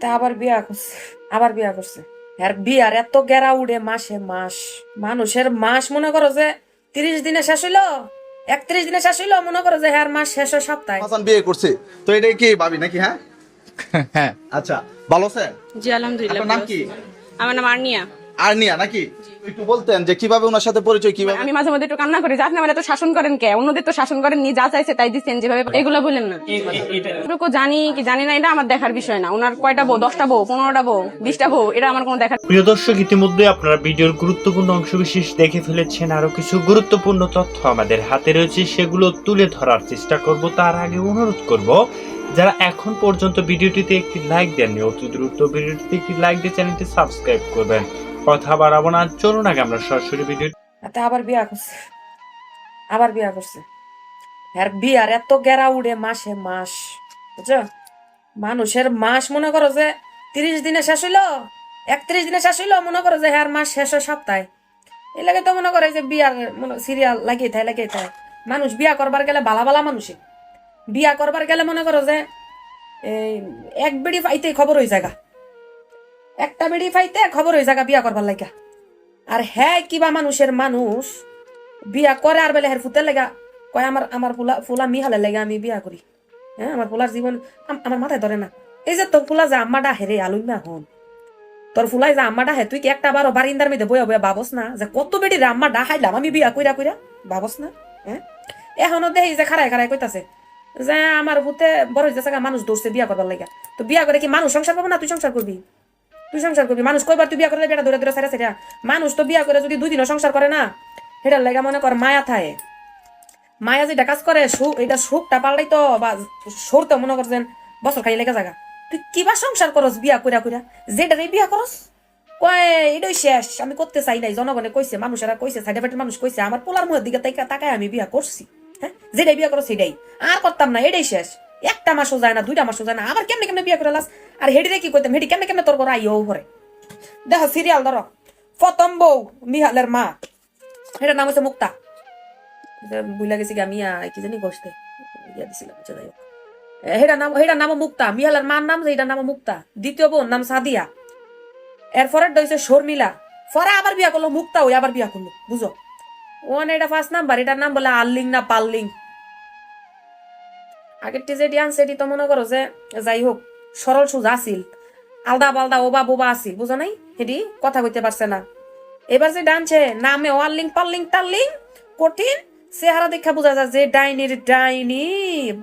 তা আবার বিয়া করছে আর বিয়ার এত গেরা উড়ে মাসে মাস মানুষের মাস মনে করো যে 30 দিনে শেষ হইলো 31 দিনে শেষ হইলো মনে করো যে হ্যাঁ মাস শেষ হয় সপ্তাহে। হাসান বিয়ে করছে তো এটা কি ভাবি নাকি? হ্যাঁ হ্যাঁ। আচ্ছা, ভালো আছেন? জি আলহামদুলিল্লাহ। আপনার নাম ভালো কি? আছি। আমার নাম আর্নিয়া। আর্নিয়া নাকি? একটু বলতেন যে কিভাবে ওনার সাথে পরিচয়, কিভাবে? আমি মাঝে মধ্যে একটু কান্না করি যে আপনি আমার এত শাসন করেন কে? অন্যদের তো শাসন করেন নি, যা চাইছে তাই দিচ্ছেন, যেভাবে এগুলো বলেন না। এটুকু জানি কি জানি না এটা আমার দেখার বিষয় না। ওনার কয়টা বউ, 10টা বউ, 15টা বউ, 20টা বউ, এটা আমার কোনো দেখার। প্রিয় দর্শক, ইতিমধ্যে আপনারা ভিডিওর গুরুত্বপূর্ণ অংশবিশেষ দেখে ফেলেছেন। আরো কিছু গুরুত্বপূর্ণ তথ্য আমাদের হাতে রয়েছে, সেগুলো তুলে ধরার চেষ্টা করব। তার আগে অনুরোধ করব, যারা এখন পর্যন্ত ভিডিওটিতে একটি লাইক দেননি, অতি দ্রুত ভিডিওটিতে একটি লাইক দিয়ে চ্যানেলটি সাবস্ক্রাইব করবেন। কথা বাড়াবো না, চলুন আগে আমরা সরাসরি ভিডিও। তা আবার বিয়া করছে আর বিয়ার এত গেরা উড়ে মাসে মাস, বুঝছো? মানুষের মাস মনে করো যে 30 দিনে শেষ হইলো 31 দিনে শেষ হইলো মনে করো যে হ্যাঁ মাস শেষ হয় সপ্তাহে। এই লাগে তো মনে করে যে বিয়ার সিরিয়াল লাগিয়ে থাকে। মানুষ বিয়া করবার গেলে বালা মানুষে বিয়া করবার গেলে মনে করো যে এই এক বেড়ি ফাইতে খবর হয়ে জায়গা, একটা বেড়ি ফাইতে খবর হয়ে জায়গা বিয়া করবার লাগা। আর হ্যাঁ কিবা মানুষের মানুষ বিয়া করে আর বেলে হের ফুতের লেগা কয় আমার ফুলা মিহালের লেগে আমি বিয়া করি। হ্যাঁ, আমার ফুলার জীবন আমার মাথায় ধরে না। এই যে তোর ফুলা যা আম্মাডা হেরে আলুইমা হন, তোর ফুলাই যা আম্মাডা হে, তুই কি একটা বারো বারিন্দার মধ্যে বইয়া বইয়া ভাবস না যে কত বেটি আম্মা ডাহাইলাম আমি বিয়া কইরা ভাবস না? হ্যাঁ, এখনো দেখি যে খারায় কইতাছে যে আমার ভূতে বড় হইতেছে মানুষ দৌড়ছে বিয়া করবার লাগা। তো বিয়া করে কি মানুষ সংসার পাবো না? তুই সংসার করবি মানুষ কইবার তুই বিয়া করে বেটা দৌড়ে দৌড়ে সারা মানুষ তো বিয়া করে যদি 2 দিনও সংসার করে না, সেটার লাগা মনে কর মায়া থায়। মায়া যেটা কাজ করে এটা সুখটা পাল্টাই তো বা সরতে মনে করছেন বছর খাই লেগে জায়গা। তুই কিবা সংসার করস বিয়া কইরা যেটারে বিয়া করস কয় এটাই শেষ, আমি করতে চাই নাই। জনগণে কইছে, মানুষেরা কইছে, সাইডে পাইটের মানুষ কইছে, আমার পোলার মুখের দিকে তাকায় আমি বিয়া করছি। হ্যাঁ, যেটাই বিয়া করো সেটাই আর করতাম না, এটাই শেষ। 1টা মাসও যায় না, 2টা মাসও যায় না, আবার কেমনে বিয়া করে লাস। আর হেডিরে কি কইতাম, হেডি কেমনে তোর করে আইও ভরে। দেখো সিরিয়াল ধরো, প্রথম বউ মিহালের মা, এটার নাম হচ্ছে মুক্তা। বুঝলা গেছি আমি কি জানি গোষ্ঠে ইয়া দিছিলাম, যাই হোক। হেটার নাম মুক্তা, মিহালের মার নাম এটার নাম মুক্তা। দ্বিতীয় বোন নাম সাদিয়া। এরপরে হইছে শর্মিলা। পরে আবার বিয়া করলো মুক্তা, ওই আবার বিয়া করলো, বুঝো? এটা ফার্স্ট নাম্বার, এটার নাম বলে আল্লিং না পাল্লিং। আগের যেটি আনছে এটি তো মনে করো যে যাই হোক সরল সোজা আসিল, আলদা বালদা ওবা বোবা আসিল, বুঝো নাই? এটি কথা কইতে পারছে না। এবার যে ডানছে নামে ওয়াল্লিং পাল্লিং টাল্লিং কঠিন, চেহারা দেখা বোঝা যায় যে ডাইনির ডাইনি।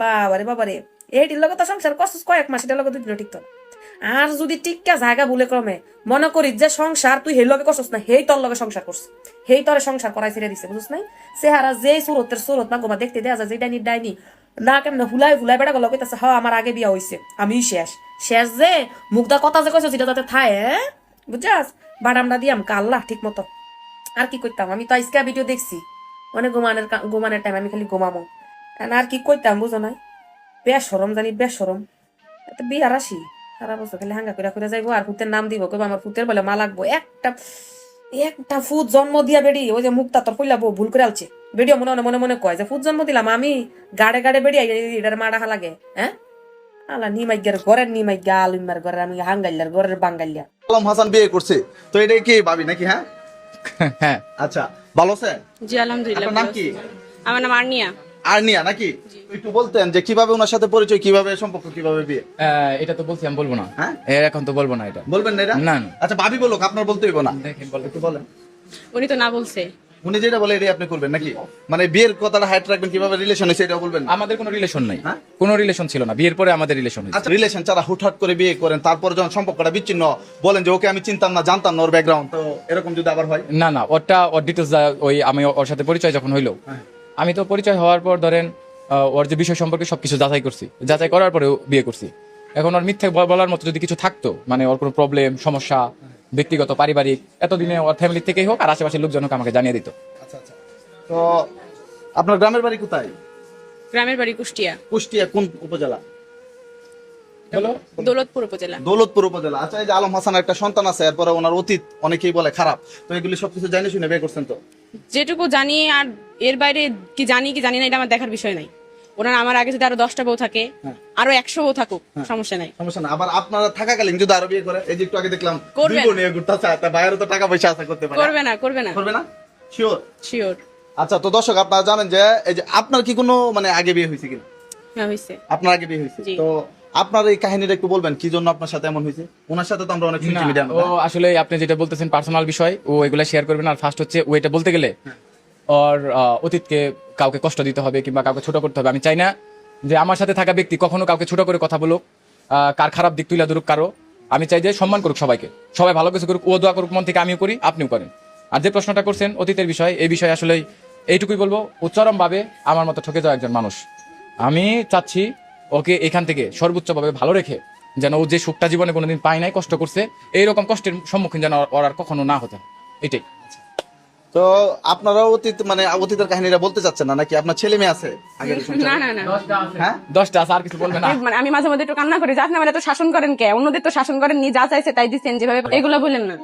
বাবারে এইটির লগে তো সংসার করছিস কয়েক মাস, এটার লগে 2 দিনও টিকতো না। আর যদি টিকা জায়গা ভুলে ক্রমে মনে করি যে সংসার তুই হেই লগে করছিস না, হেই তোর লগে সংসার করছিস, হেই তোরে সংসার করাই ছেড়ে দিছে, বুঝছিস নাই? চেহারা যে সুরত না গোমা দেখতে দেয়া যায় যে ডাইনি না কেমন হুলাই বেড়া গেল কইতাছে হ্যাঁ আমার আগে বিয়া হইছে, আমি শেষ যে মুখদা কথা যে কইছো সেটা যাতে থায়, হ্যাঁ বুঝছাস? বাদামটা দিয়াম কাল্লা ঠিক মতো। আর কি করতাম, আমি তো আজকে ভিডিও দেখছি অনেক ঘুমানের টাইম আমি খালি ঘুমামো। আর কি কইতাম বুঝো নাই? বেশরম এত বিয়ার আসি সারা বছর খালি হাঙ্গা করে যাইবো আর ফুতের নাম দিব, কইবো আমার ফুতের বলে মা লাগবো। একটা ফুট জন্ম দিয়া বেড়ি ওই যে মুক্তা তোর কইলা বউ ভুল করে আলছে বেড়িও মনে কয় যে ফুট জন্ম দিলাম আমি, গাড়ে বেড়ি এটার মা ডাহা লাগে। হ্যাঁ, আলা নিমাইগার ঘরের নিমাইগা আলুমার ঘরের আমি হাঙ্গাইলার ঘরের বাঙ্গাইলিয়া। আলম হাসান বিয়ে করছে তো এটা কি ভাবি নাকি? হ্যাঁ হ্যাঁ। আচ্ছা, ভালো আছেন? জি আলহামদুলিল্লাহ। আপনার নাম ভালো কি? আছি। আমার নাম আর্নিয়া। আর্নিয়া নাকি? একটু বলতেন যে কিভাবে ওনার সাথে পরিচয়, কিভাবে সম্পর্ক, কিভাবে বিয়ে? এটা তো বলছি, আমি বলবো না। হ্যাঁ, এখন তো বলবো না এটা। বলবেন না এটা? না। আচ্ছা, ভাবি বলুক, আপনার বলতে হইব না। দেখেন বলেন। একটু বলেন। উনি তো না বলছে। উনি যেটা বলে এটাই আপনি করবেন নাকি? মানে বিয়ের কথাটা হাইট রাখবেন, কিভাবে রিলেশন হয়েছে এটা বলবেন না? আমাদের কোনো রিলেশন নাই, হ্যাঁ? কোনো রিলেশন ছিল না, বিয়ের পরে আমাদের রিলেশন হয়েছে। আচ্ছা, রিলেশন ছাড়া হুটহাট করে বিয়ে করেন, তারপর যখন সম্পর্কটা বিচ্ছিন্ন বলেন যে ওকে আমি চিনতাম না, জানতাম না ওর ব্যাকগ্রাউন্ড, তো এরকম যদি আবার হয়? না, ওর ডিটেলস ওই আমি ওর সাথে পরিচয় যখন হইলো, হ্যাঁ। আমি তো পরিচয় হওয়ার পর ধরেন ওর যে বিষয় সম্পর্কে সবকিছু যাচাই করার পরে বিয়ে করছি। এখন ওর মিথ্যে বলার মতো যদি কিছু থাকতো, মানে ওর কোনো প্রবলেম সমস্যা ব্যক্তিগত পারিবারিক, এতদিনে ওর ফ্যামিলি থেকেই হোক আর আশেপাশের লোকজনকে আমাকে জানিয়ে দিত। আচ্ছা, তো আপনার গ্রামের বাড়ি কোথায়? গ্রামের বাড়ি কুষ্টিয়া। কুষ্টিয়া কোন উপজেলা? দৌলতপুর উপজেলা। দৌলতপুর উপজেলা। আচ্ছা, এই যে আলম হাসানের একটা সন্তান আছে, এরপরে ওনার অতীত অনেকেই বলে খারাপ, তো এগুলি সবকিছু জানি শুনে বিয়ে করছেন তো? যেটুকু জানি, আর এর বাইরে কি জানি না এটা আমার দেখার বিষয় নাই। ওনার আমার আগে যদি আরো 10টা বউ থাকে, আরো 100 বউ থাকুক, সমস্যা নাই। সমস্যা না। আবার আপনারা থাকাকালীন যদি আরো বিয়ে করে, এই যে একটু আগে দেখলাম করবে দুই বোন নিয়ে ঘুরতেছে, তা বাইরে তো টাকা পয়সা আছে, করতে পারে। করবে না, করবে না, করবে না, শিওর? শিওর। আচ্ছা, তো দর্শক আপনারা জানেন যে এই যে আপনার কি কোনো মানে আগে বিয়ে হয়েছে কিনা? হ্যাঁ, হইছে। আপনার আগে বিয়ে হয়েছে? জি। তো আপনার এই কাহিনীটা একটু বলবেন, কি জন্য আপনার সাথে এমন হয়েছে? ওনার সাথে তো আমরা অনেক শুনছি না, মিডিয়া। ও আসলে আপনি যেটা বলতেছেন পার্সোনাল বিষয়, ও এগুলা শেয়ার করবে না। আর ফার্স্ট হচ্ছে ও এটা বলতে গেলে ওর অতীতকে কাউকে কষ্ট দিতে হবে কিংবা কাউকে ছোট করতে হবে। আমি চাই না যে আমার সাথে থাকা ব্যক্তি কখনো কাউকে ছোট করে কথা বলুক, কার খারাপ দিক তুলে ধরুক কারো। আমি চাই যে সম্মান করুক সবাইকে, সবাই ভালো কিছু করুক, ও দোয়া করুক মন থেকে, আমিও করি, আপনিও করেন। আর যে প্রশ্নটা করছেন অতীতের বিষয়, এই বিষয়ে আসলে এইটুকুই বলবো, ও চরমভাবে আমার মতো ঠকে যাওয়া একজন মানুষ। আমি চাচ্ছি ওকে এখান থেকে সর্বোচ্চভাবে ভালো রেখে, যেন ও যে সুখটা জীবনে কোনোদিন পায় নাই, কষ্ট করছে, এইরকম কষ্টের সম্মুখীন যেন ওর আর কখনো না হতে হয়, এটাই। তো আপনারা অতীত মানে অতীতের কাহিনীটা বলতে চাচ্ছেন না নাকি? আপনার ছেলে মেয়ে আছে আগের না, সংসারে? না, না। হ্যাঁ, 10টা আছে, আর কিছু বলবে না। মানে আমি মাঝে মধ্যে একটু কান্না করি যে আপনি আমার এত শাসন করেন কে? অন্যদের তো শাসন করেন নি, যা চাইছে তাই দিচ্ছেন, যেভাবে এগুলো বলেন না।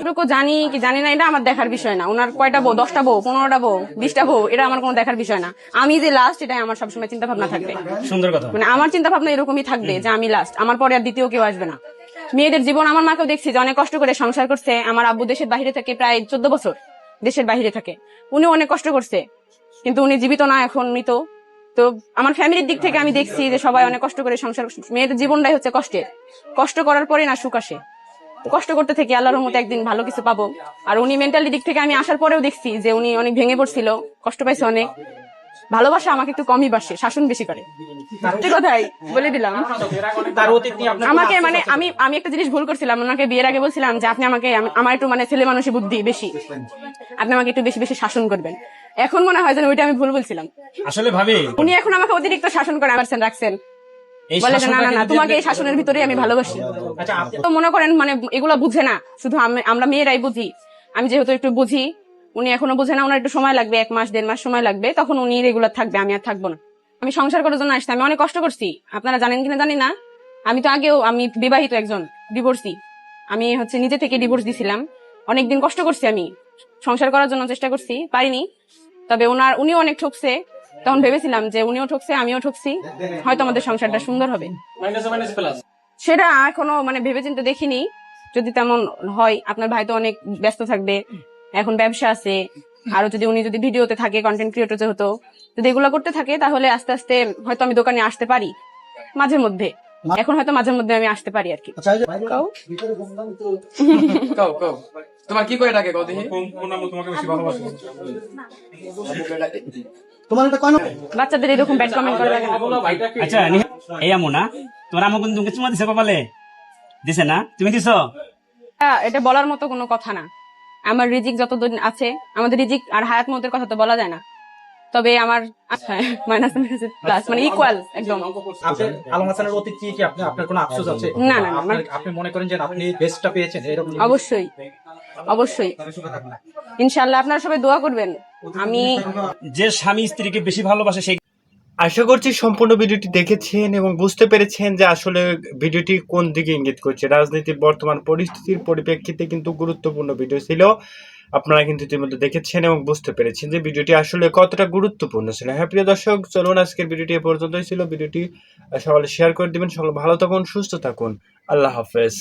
এটুকু জানি কি জানি না, এটা আমার দেখার বিষয় না। ওনার কয়টা বউ, 10টা বউ, 15টা বউ, 20টা বউ, এটা আমার কোনো দেখার বিষয় না। আমি যে লাস্ট, এটাই আমার সবসময় চিন্তা ভাবনা থাকবে। সুন্দর কথা। মানে আমার চিন্তা ভাবনা এরকমই থাকবে যে আমি লাস্ট, আমার পরে আর দ্বিতীয় কেউ আসবে না। মেয়েদের জীবন, আমার মাকেও দেখছি যে অনেক কষ্ট করে সংসার করছে। আমার আব্বু দেশের বাইরে থেকে প্রায় 14 বছর দেশের বাইরে থাকে, উনি অনেক কষ্ট করছে, কিন্তু উনি জীবিত না, এখন মৃত। তো আমার ফ্যামিলির দিক থেকে আমি দেখছি যে সবাই অনেক কষ্ট করে সংসার। মেয়েদের জীবনটাই হচ্ছে কষ্টের, কষ্ট করার পরে না সুখ আসে। তো কষ্ট করতে থেকে আল্লাহর রহমতে একদিন ভালো কিছু পাবো। আর উনি মেন্টালি দিক থেকে আমি আসার পরেও দেখছি যে উনি অনেক ভেঙে পড়ছিল, কষ্ট পাইছে অনেক। ভালোবাসা আমাকে একটু কমই বাসে, শাসন বেশি করে। সত্যি কথাই বলে দিলাম। তার অতীত নিয়ে আপনার আমাকে মানে আমি একটা জিনিস ভুল করছিলাম, ওনাকে বিয়ের আগে বলছিলাম যে আপনি আমাকে, আমার একটু মানে ছেলে মানুষের বুদ্ধি বেশি, আপনি আমাকে একটু বেশি বেশি শাসন করবেন। এখন মনে হয় যেন ওইটা আমি ভুল বলছিলাম। আসলে ভাবি উনি এখন আমাকে অতিরিক্ত শাসন করে রাখছেন, এই বলে যে না না শাসনটাকে না, যদি তোমাকে এই শাসনের ভিতরেই আমি ভালোবাসি। আচ্ছা আপনি তো মনে করেন মানে এগুলো বুঝে না, শুধু আমরা মেয়েরাই বুঝি। আমি যেহেতু একটু বুঝি, উনি এখনো বুঝে না, ওনার একটু সময় লাগবে, 1 মাস 1.5 মাস সময় লাগবে, তখন উনি রেগুলার থাকবে, আমি আর থাকবো না। আমি সংসার করার জন্য আসছি, আমি অনেক কষ্ট করছি, আপনারা জানেন কিনা জানি না। আমি তো আগেও, আমি বিবাহিত একজন, ডিভোর্সি। আমি হচ্ছে নিজে থেকে ডিভোর্স দিছিলাম, অনেকদিন কষ্ট করছি, আমি সংসার করার জন্য চেষ্টা করছি, পারিনি। তবে উনিও অনেক ঠকছে, তখন ভেবেছিলাম যে উনিও ঠকছে, আমিও ঠকছি, হয়তো আমাদের সংসারটা সুন্দর হবে। সেটা এখনো মানে ভেবেচিন্তে দেখিনি। যদি তেমন হয়, আপনার ভাই তো অনেক ব্যস্ত থাকবে, এখন ব্যবসা আছে, আরো যদি উনি যদি ভিডিওতে থাকে, কন্টেন্ট ক্রিয়েটর যেহেতু, যদি এগুলো করতে থাকে, তাহলে আস্তে আস্তে হয়তো আমি দোকানে আসতে পারি মাঝে মধ্যে। এখন হয়তো মাঝে মধ্যে আমি আসতে পারি আর কি। কাউ? কও, কও। তোমার কি করে ডাকে, কও দেখি। বাচ্চাদের এরকম ব্যাড কমেন্ট করা লাগে না। আচ্ছা এই আমু না তোমার আমু কিন্তু তোমাকে চুমা দিছে কপালে, দিছে না? তুমি দিছো? এটা বলার মতো কোনো কথা না। আমার রিজিক যতদিন আছে, আমাদের রিজিক আর হায়াত মতের কথা তো বলা যায় না। তবে আমার মাইনাস প্লাস মানে ইকুয়াল একদম। আপনার আলম হাসানের অতীত কি আপনার কোনো আফসোস আছে? না, না, না, আপনি মনে করেন যে আপনি বেস্টটা পেয়েছেন এরকম? অবশ্যই, অবশ্যই, ইনশাআল্লাহ। আপনারা সবাই দোয়া করবেন। আমি যে স্বামী স্ত্রীকে বেশি ভালোবাসে সেই আশা করছি সম্পূর্ণ ভিডিওটি দেখেছেন এবং বুঝতে পেরেছেন যে আসলে ভিডিওটি কোন দিকে ইঙ্গিত করছে। রাজনীতির বর্তমান পরিস্থিতির পরিপ্রেক্ষিতে কিন্তু গুরুত্বপূর্ণ ভিডিও ছিল। আপনারা কিন্তু ইতিমধ্যে দেখেছেন এবং বুঝতে পেরেছেন যে ভিডিওটি আসলে কতটা গুরুত্বপূর্ণ ছিল। হ্যাঁ প্রিয় দর্শক, চলুন আজকের ভিডিওটি এ পর্যন্তই ছিল। ভিডিওটি সকলে শেয়ার করে দিবেন। সকলে ভালো থাকুন, সুস্থ থাকুন। আল্লাহ হাফেজ।